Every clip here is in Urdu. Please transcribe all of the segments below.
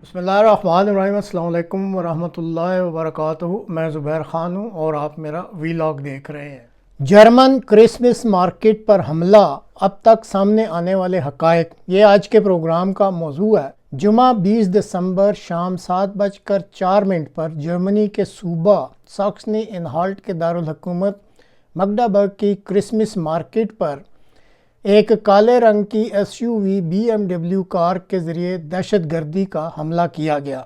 بسم اللہ الرحمن الرحیم۔ السلام علیکم ورحمۃ اللہ وبرکاتہ۔ میں زبیر خان ہوں اور آپ میرا ویلاگ دیکھ رہے ہیں۔ جرمن کرسمس مارکیٹ پر حملہ، اب تک سامنے آنے والے حقائق، یہ آج کے پروگرام کا موضوع ہے۔ جمعہ 20 دسمبر شام 7:04 پر جرمنی کے صوبہ ساکسنی انہالٹ کے دارالحکومت مگڈابرگ کی کرسمس مارکیٹ پر ایک کالے رنگ کی ایس یو وی BMW کار کے ذریعے دہشت گردی کا حملہ کیا گیا۔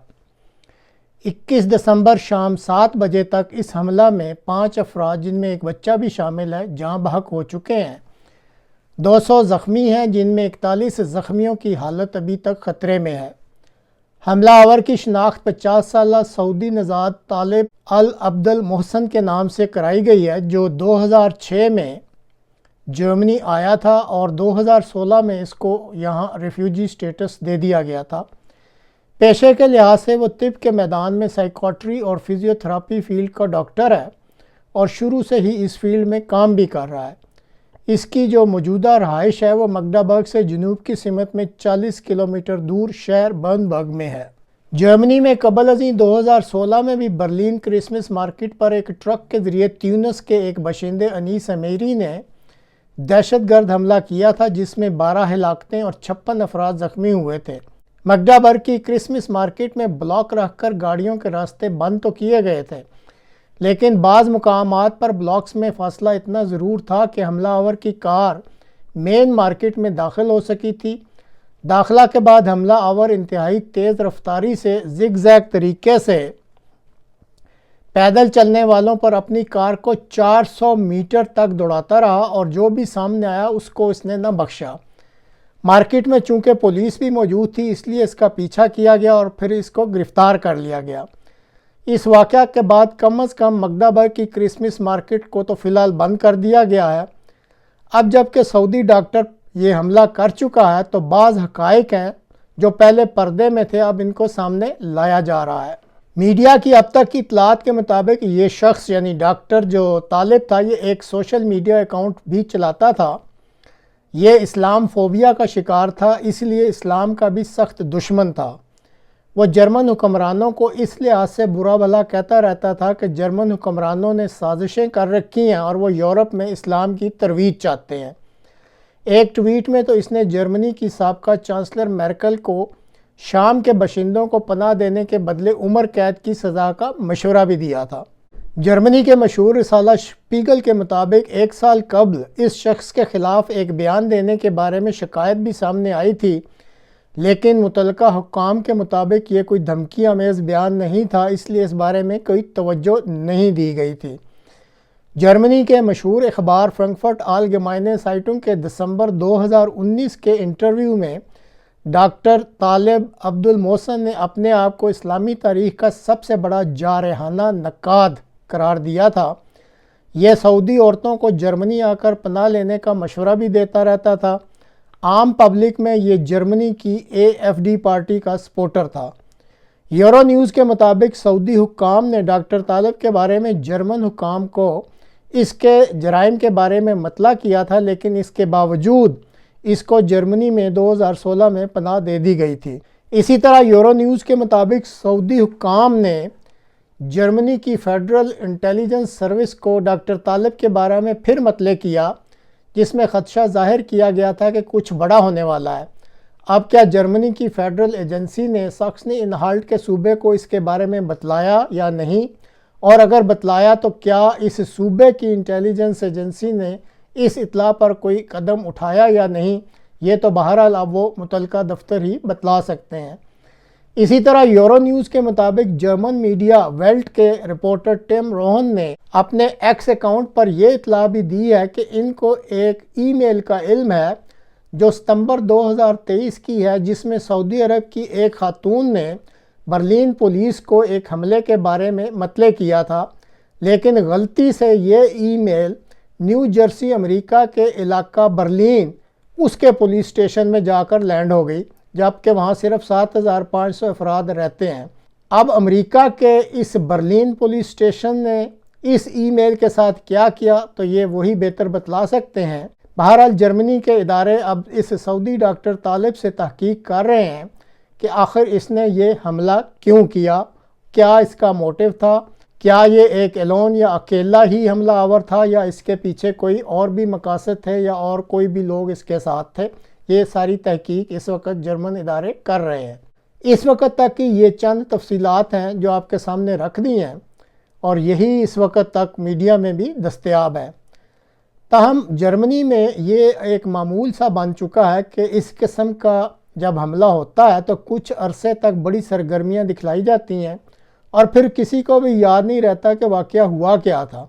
21 دسمبر شام 7 بجے تک اس حملہ میں 5 افراد جن میں ایک بچہ بھی شامل ہے جاں بحق ہو چکے ہیں۔ 200 زخمی ہیں جن میں 41 زخمیوں کی حالت ابھی تک خطرے میں ہے۔ حملہ آور کی شناخت 50 سالہ سعودی نژاد طالب العبد المحسن کے نام سے کرائی گئی ہے، جو 2006 میں جرمنی آیا تھا اور 2016 میں اس کو یہاں ریفیوجی سٹیٹس دے دیا گیا تھا۔ پیشے کے لحاظ سے وہ طب کے میدان میں سائیکاٹری اور فزیوتھراپی فیلڈ کا ڈاکٹر ہے اور شروع سے ہی اس فیلڈ میں کام بھی کر رہا ہے۔ اس کی جو موجودہ رہائش ہے وہ مگڈابرگ سے جنوب کی سمت میں 40 کلومیٹر دور شہر برنبرگ میں ہے۔ جرمنی میں قبل ازیں 2016 میں بھی برلین کرسمس مارکیٹ پر ایک ٹرک کے ذریعے تیونس کے ایک باشندے انیس امیری نے دہشت گرد حملہ کیا تھا، جس میں 12 ہلاکتیں اور 56 افراد زخمی ہوئے تھے۔ مگڈابرگ کی کرسمس مارکیٹ میں بلاک رکھ کر گاڑیوں کے راستے بند تو کیے گئے تھے، لیکن بعض مقامات پر بلاکس میں فاصلہ اتنا ضرور تھا کہ حملہ آور کی کار مین مارکیٹ میں داخل ہو سکی تھی۔ داخلہ کے بعد حملہ آور انتہائی تیز رفتاری سے زگ زیگ طریقے سے پیدل چلنے والوں پر اپنی کار کو 400 میٹر تک دوڑاتا رہا اور جو بھی سامنے آیا اس کو اس نے نہ بخشا۔ مارکیٹ میں چونکہ پولیس بھی موجود تھی اس لیے اس کا پیچھا کیا گیا اور پھر اس کو گرفتار کر لیا گیا۔ اس واقعہ کے بعد کم از کم مگڈابرگ کی کرسمس مارکیٹ کو تو فی الحال بند کر دیا گیا ہے۔ اب جب کہ سعودی ڈاکٹر یہ حملہ کر چکا ہے تو بعض حقائق ہیں جو پہلے پردے میں تھے، اب ان کو سامنے لایا جا رہا ہے۔ میڈیا کی اب تک کی اطلاعات کے مطابق یہ شخص یعنی ڈاکٹر جو طالب تھا، یہ ایک سوشل میڈیا اکاؤنٹ بھی چلاتا تھا۔ یہ اسلام فوبیا کا شکار تھا، اس لیے اسلام کا بھی سخت دشمن تھا۔ وہ جرمن حکمرانوں کو اس لحاظ سے برا بھلا کہتا رہتا تھا کہ جرمن حکمرانوں نے سازشیں کر رکھی ہیں اور وہ یورپ میں اسلام کی ترویج چاہتے ہیں۔ ایک ٹویٹ میں تو اس نے جرمنی کی سابقہ چانسلر میرکل کو شام کے باشندوں کو پناہ دینے کے بدلے عمر قید کی سزا کا مشورہ بھی دیا تھا۔ جرمنی کے مشہور رسالہ شپیگل کے مطابق 1 سال قبل اس شخص کے خلاف ایک بیان دینے کے بارے میں شکایت بھی سامنے آئی تھی، لیکن متعلقہ حکام کے مطابق یہ کوئی دھمکی آمیز بیان نہیں تھا، اس لیے اس بارے میں کوئی توجہ نہیں دی گئی تھی۔ جرمنی کے مشہور اخبار فرانکفرٹ آلگیمائنے سائٹنگ کے دسمبر 2019 کے انٹرویو میں ڈاکٹر طالب عبد المحسن نے اپنے آپ کو اسلامی تاریخ کا سب سے بڑا جارحانہ نقاد قرار دیا تھا۔ یہ سعودی عورتوں کو جرمنی آ کر پناہ لینے کا مشورہ بھی دیتا رہتا تھا۔ عام پبلک میں یہ جرمنی کی AfD پارٹی کا سپورٹر تھا۔ یورو نیوز کے مطابق سعودی حکام نے ڈاکٹر طالب کے بارے میں جرمن حکام کو اس کے جرائم کے بارے میں مطلع کیا تھا، لیکن اس کے باوجود اس کو جرمنی میں 2016 میں پناہ دے دی گئی تھی۔ اسی طرح یورو نیوز کے مطابق سعودی حکام نے جرمنی کی فیڈرل انٹیلیجنس سروس کو ڈاکٹر طالب کے بارے میں پھر مطلع کیا، جس میں خدشہ ظاہر کیا گیا تھا کہ کچھ بڑا ہونے والا ہے۔ اب کیا جرمنی کی فیڈرل ایجنسی نے ساکسنی انہالٹ کے صوبے کو اس کے بارے میں بتلایا یا نہیں؟ اور اگر بتلایا تو کیا اس صوبے کی انٹیلیجنس ایجنسی نے اس اطلاع پر کوئی قدم اٹھایا یا نہیں؟ یہ تو بہرحال اب وہ متعلقہ دفتر ہی بتلا سکتے ہیں۔ اسی طرح یورو نیوز کے مطابق جرمن میڈیا ویلٹ کے رپورٹر ٹم روہن نے اپنے ایکس اکاؤنٹ پر یہ اطلاع بھی دی ہے کہ ان کو ایک ای میل کا علم ہے جو ستمبر 2023 کی ہے، جس میں سعودی عرب کی ایک خاتون نے برلین پولیس کو ایک حملے کے بارے میں مطلع کیا تھا، لیکن غلطی سے یہ ای میل نیو جرسی امریکہ کے علاقہ برلین اس کے پولیس اسٹیشن میں جا کر لینڈ ہو گئی، جبکہ وہاں صرف 7500 افراد رہتے ہیں۔ اب امریکہ کے اس برلین پولیس اسٹیشن نے اس ای میل کے ساتھ کیا کیا تو یہ وہی بہتر بتلا سکتے ہیں۔ بہرحال جرمنی کے ادارے اب اس سعودی ڈاکٹر طالب سے تحقیق کر رہے ہیں کہ آخر اس نے یہ حملہ کیوں کیا، کیا اس کا موٹیو تھا، کیا یہ ایک الون یا اکیلا ہی حملہ آور تھا یا اس کے پیچھے کوئی اور بھی مقاصد تھے یا اور کوئی بھی لوگ اس کے ساتھ تھے۔ یہ ساری تحقیق اس وقت جرمن ادارے کر رہے ہیں۔ اس وقت تک کی یہ چند تفصیلات ہیں جو آپ کے سامنے رکھ دی ہیں، اور یہی اس وقت تک میڈیا میں بھی دستیاب ہے۔ تاہم جرمنی میں یہ ایک معمول سا بن چکا ہے کہ اس قسم کا جب حملہ ہوتا ہے تو کچھ عرصے تک بڑی سرگرمیاں دکھلائی جاتی ہیں اور پھر کسی کو بھی یاد نہیں رہتا کہ واقعہ ہوا کیا تھا۔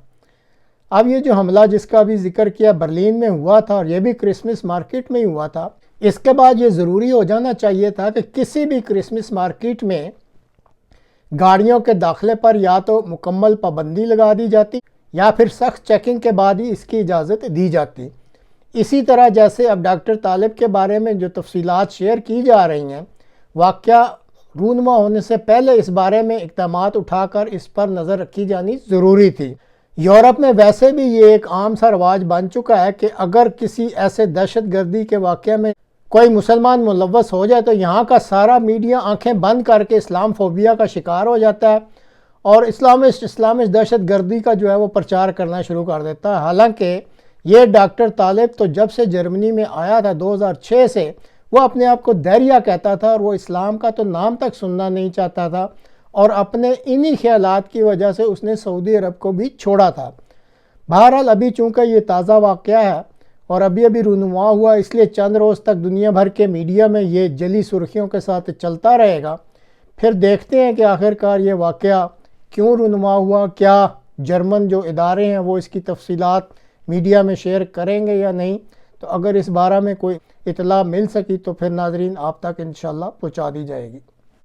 اب یہ جو حملہ جس کا بھی ذکر کیا برلین میں ہوا تھا، اور یہ بھی کرسمس مارکیٹ میں ہی ہوا تھا، اس کے بعد یہ ضروری ہو جانا چاہیے تھا کہ کسی بھی کرسمس مارکیٹ میں گاڑیوں کے داخلے پر یا تو مکمل پابندی لگا دی جاتی یا پھر سخت چیکنگ کے بعد ہی اس کی اجازت دی جاتی۔ اسی طرح جیسے اب ڈاکٹر طالب کے بارے میں جو تفصیلات شیئر کی جا رہی ہیں، واقعہ رونما ہونے سے پہلے اس بارے میں اقدامات اٹھا کر اس پر نظر رکھی جانی ضروری تھی۔ یورپ میں ویسے بھی یہ ایک عام سا رواج بن چکا ہے کہ اگر کسی ایسے دہشت گردی کے واقعے میں کوئی مسلمان ملوث ہو جائے تو یہاں کا سارا میڈیا آنکھیں بند کر کے اسلام فوبیا کا شکار ہو جاتا ہے اور اسلامسٹ دہشت گردی کا جو ہے وہ پرچار کرنا شروع کر دیتا ہے۔ حالانکہ یہ ڈاکٹر طالب تو جب سے جرمنی میں آیا تھا 2006 سے، وہ اپنے آپ کو دہریہ کہتا تھا اور وہ اسلام کا تو نام تک سننا نہیں چاہتا تھا، اور اپنے انہی خیالات کی وجہ سے اس نے سعودی عرب کو بھی چھوڑا تھا۔ بہرحال ابھی چونکہ یہ تازہ واقعہ ہے اور ابھی رونما ہوا، اس لیے چند روز تک دنیا بھر کے میڈیا میں یہ جلی سرخیوں کے ساتھ چلتا رہے گا۔ پھر دیکھتے ہیں کہ آخرکار یہ واقعہ کیوں رونما ہوا، کیا جرمن جو ادارے ہیں وہ اس کی تفصیلات میڈیا میں شیئر کریں گے یا نہیں۔ تو اگر اس بارے میں کوئی اطلاع مل سکی تو پھر ناظرین آپ تک انشاءاللہ پہنچا دی جائے گی۔